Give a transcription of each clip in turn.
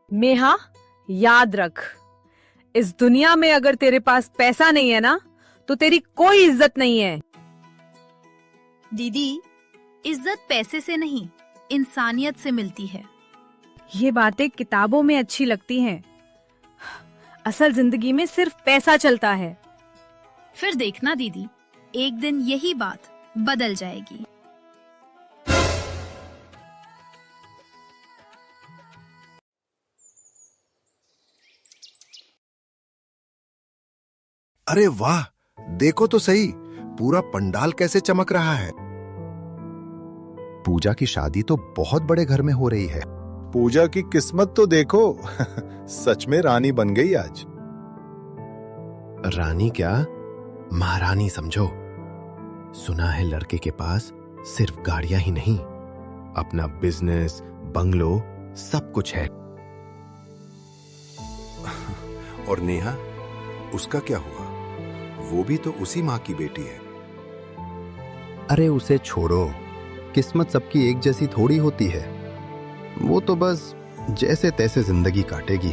नेहा, याद रख, इस दुनिया में अगर तेरे पास पैसा नहीं है ना, तो तेरी कोई इज्जत नहीं है। दीदी, इज्जत पैसे से नहीं, इंसानियत से मिलती है। ये बातें किताबों में अच्छी लगती हैं, असल जिंदगी में सिर्फ पैसा चलता है। फिर देखना दीदी, एक दिन यही बात बदल जाएगी। अरे वाह, देखो तो सही, पूरा पंडाल कैसे चमक रहा है। पूजा की शादी तो बहुत बड़े घर में हो रही है। पूजा की किस्मत तो देखो सच में रानी बन गई आज। रानी क्या, महारानी समझो। सुना है लड़के के पास सिर्फ गाड़ियां ही नहीं, अपना बिजनेस, बंगलो, सब कुछ है। और नेहा, उसका क्या हुआ? वो भी तो उसी माँ की बेटी है। अरे उसे छोड़ो, किस्मत सबकी एक जैसी थोड़ी होती है। वो तो बस जैसे तैसे जिंदगी काटेगी।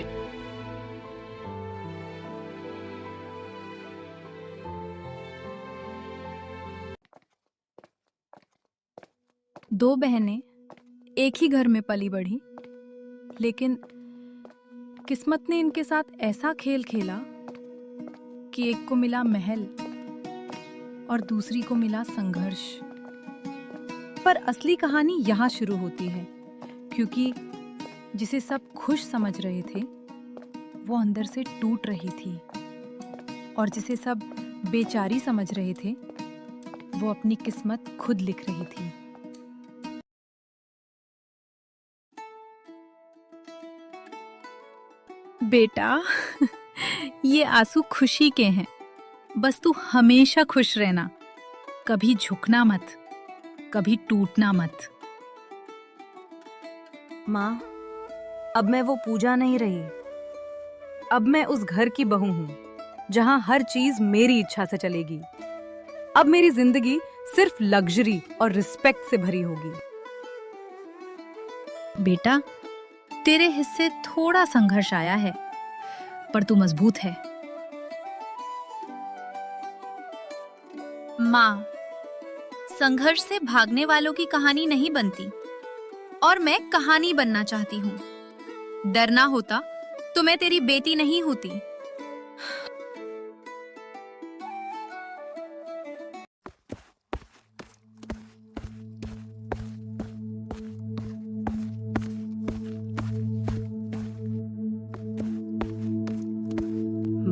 दो बहनें एक ही घर में पली बढ़ी, लेकिन किस्मत ने इनके साथ ऐसा खेल खेला कि एक को मिला महल और दूसरी को मिला संघर्ष। पर असली कहानी यहाँ शुरू होती है, क्योंकि जिसे सब खुश समझ रहे थे वो अंदर से टूट रही थी, और जिसे सब बेचारी समझ रहे थे वो अपनी किस्मत खुद लिख रही थी। बेटा, ये आंसू खुशी के हैं, बस तू हमेशा खुश रहना, कभी झुकना मत, कभी टूटना मत। माँ, अब मैं वो पूजा नहीं रही। अब मैं उस घर की बहू हूँ जहाँ हर चीज मेरी इच्छा से चलेगी। अब मेरी जिंदगी सिर्फ लग्जरी और रिस्पेक्ट से भरी होगी। बेटा, तेरे हिस्से थोड़ा संघर्ष आया है, पर तू मजबूत है। माँ, संघर्ष से भागने वालों की कहानी नहीं बनती, और मैं कहानी बनना चाहती हूँ। डरना होता तो मैं तेरी बेटी नहीं होती।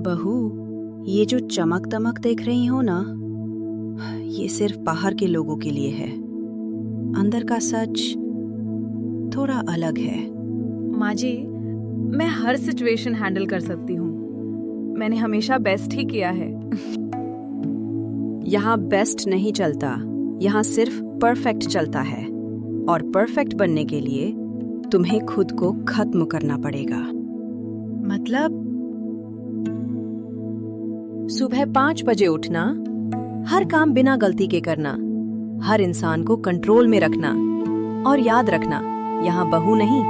बहू, ये जो चमक दमक देख रही हो ना, ये सिर्फ बाहर के लोगों के लिए है। अंदर का सच थोड़ा अलग है। माँ जी, मैं हर सिचुएशन हैंडल कर सकती हूँ। मैंने हमेशा बेस्ट ही किया है। यहाँ बेस्ट नहीं चलता, यहाँ सिर्फ परफेक्ट चलता है, और परफेक्ट बनने के लिए तुम्हें खुद को खत्म करना पड़ेगा। मतलब? सुबह 5 बजे उठना, हर काम बिना गलती के करना, हर इंसान को कंट्रोल में रखना, और याद रखना, यहाँ बहू नहीं,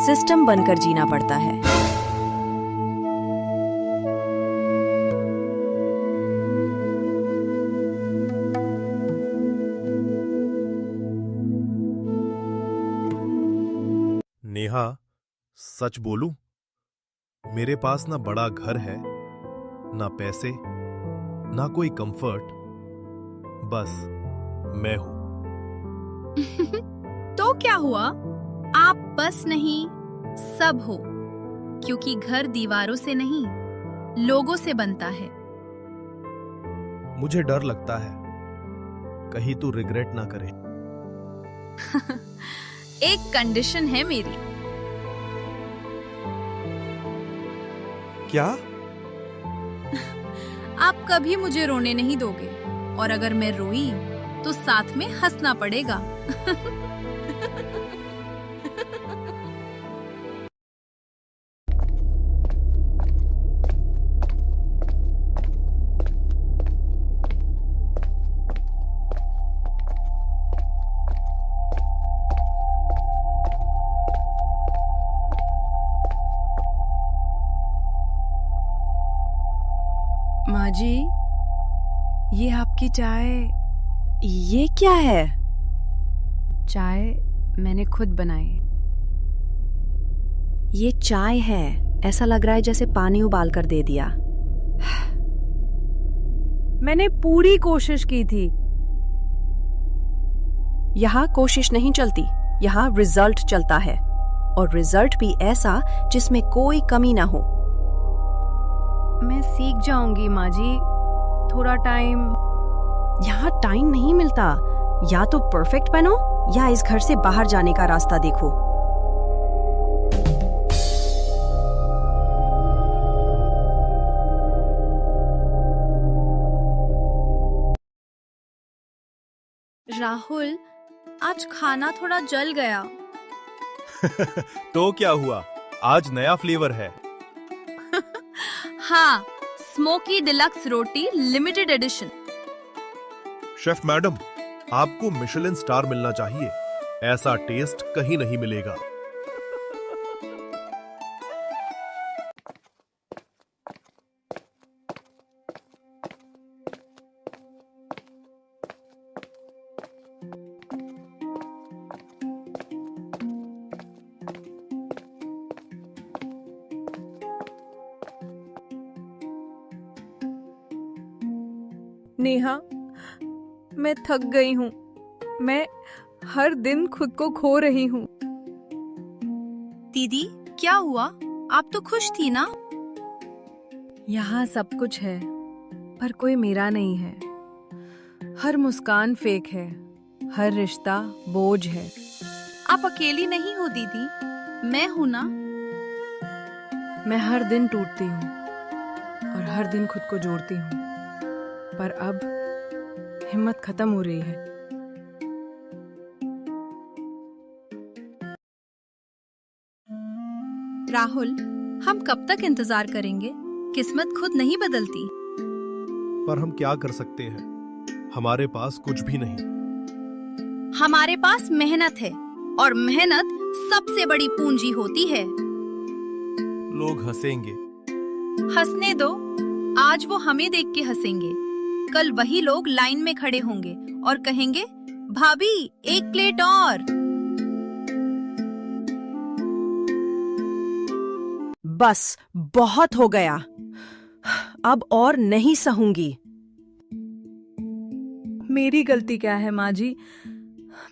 सिस्टम बनकर जीना पड़ता है। नेहा, सच बोलूं, मेरे पास ना बड़ा घर है, ना पैसे, ना कोई कंफर्ट, बस मैं हूं। तो क्या हुआ? आप बस नहीं, सब हो, क्योंकि घर दीवारों से नहीं, लोगों से बनता है। मुझे डर लगता है कहीं तू रिग्रेट ना करे। एक कंडीशन है मेरी। क्या? आप कभी मुझे रोने नहीं दोगे, और अगर मैं रोई तो साथ में हंसना पड़ेगा। माँ जी, ये आपकी चाय। ये क्या है? चाय मैंने खुद बनाई। ये चाय है। ऐसा लग रहा है जैसे पानी उबाल कर दे दिया। मैंने पूरी कोशिश की थी। यहाँ कोशिश नहीं चलती, यहाँ रिजल्ट चलता है, और रिजल्ट भी ऐसा जिसमें कोई कमी ना हो। मैं सीख जाऊंगी माँ जी, थोड़ा टाइम। यहाँ टाइम नहीं मिलता। या तो परफेक्ट बनो या इस घर से बाहर जाने का रास्ता देखो। राहुल, आज खाना थोड़ा जल गया। तो क्या हुआ, आज नया फ्लेवर है। हाँ, स्मोकी डिलक्स रोटी लिमिटेड एडिशन। शेफ मैडम, आपको मिशेलिन स्टार मिलना चाहिए। ऐसा टेस्ट कहीं नहीं मिलेगा। नेहा, मैं थक गई हूँ। मैं हर दिन खुद को खो रही हूँ। दीदी, क्या हुआ? आप तो खुश थी ना? यहाँ सब कुछ है, पर कोई मेरा नहीं है। हर मुस्कान फेक है, हर रिश्ता बोझ है। आप अकेली नहीं हो दीदी, मैं हूं ना। मैं हर दिन टूटती हूँ और हर दिन खुद को जोड़ती हूँ, पर अब हिम्मत खत्म हो रही है। राहुल, हम कब तक इंतजार करेंगे? किस्मत खुद नहीं बदलती। पर हम क्या कर सकते हैं, हमारे पास कुछ भी नहीं। हमारे पास मेहनत है, और मेहनत सबसे बड़ी पूंजी होती है। लोग हंसेंगे। हंसने दो, आज वो हमें देख के हंसेंगे। कल वही लोग लाइन में खड़े होंगे और कहेंगे, भाभी एक प्लेट और। बस बहुत हो गया, अब और नहीं सहूंगी। मेरी गलती क्या है माँ जी?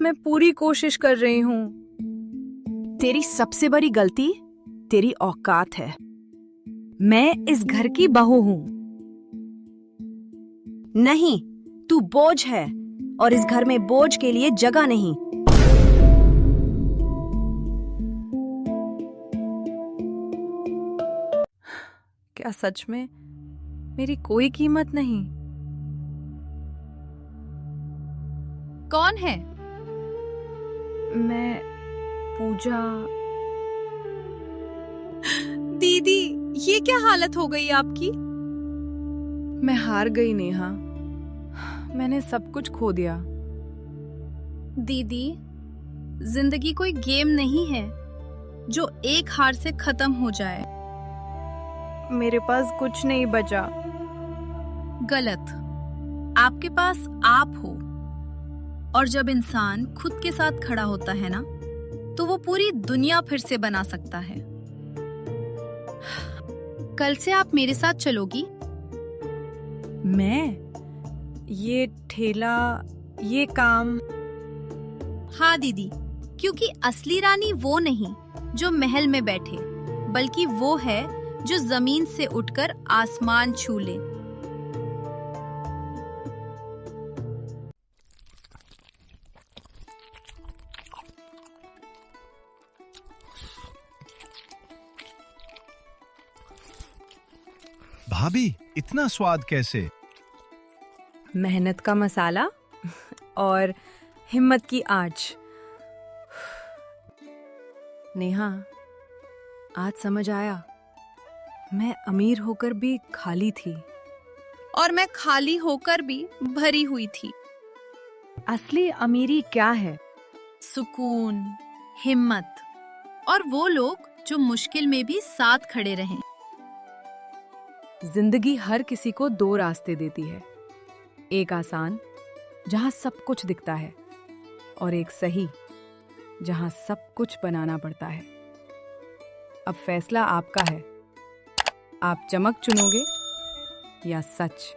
मैं पूरी कोशिश कर रही हूँ। तेरी सबसे बड़ी गलती तेरी औकात है। मैं इस घर की बहू हूँ। नहीं, तू बोझ है, और इस घर में बोझ के लिए जगह नहीं। क्या सच में मेरी कोई कीमत नहीं? कौन है? मैं पूजा। दीदी, ये क्या हालत हो गई आपकी? मैं हार गई नेहा, मैंने सब कुछ खो दिया। दीदी, जिंदगी कोई गेम नहीं है जो एक हार से खत्म हो जाए। मेरे पास कुछ नहीं बचा। गलत। आपके पास आप हो, और जब इंसान खुद के साथ खड़ा होता है ना, तो वो पूरी दुनिया फिर से बना सकता है। कल से आप मेरे साथ चलोगी? मैं? ये ठेला, ये काम। हाँ दीदी, क्योंकि असली रानी वो नहीं जो महल में बैठे, बल्कि वो है जो जमीन से उठकर आसमान छू ले। भाभी, इतना स्वाद कैसे? मेहनत का मसाला और हिम्मत की आँच। नेहा, आज समझ आया, मैं अमीर होकर भी खाली थी। और मैं खाली होकर भी भरी हुई थी। असली अमीरी क्या है? सुकून, हिम्मत, और वो लोग जो मुश्किल में भी साथ खड़े रहें। जिंदगी हर किसी को दो रास्ते देती है, एक आसान जहां सब कुछ दिखता है और एक सही जहां सब कुछ बनाना पड़ता है। अब फैसला आपका है, आप चमक चुनोगे या सच।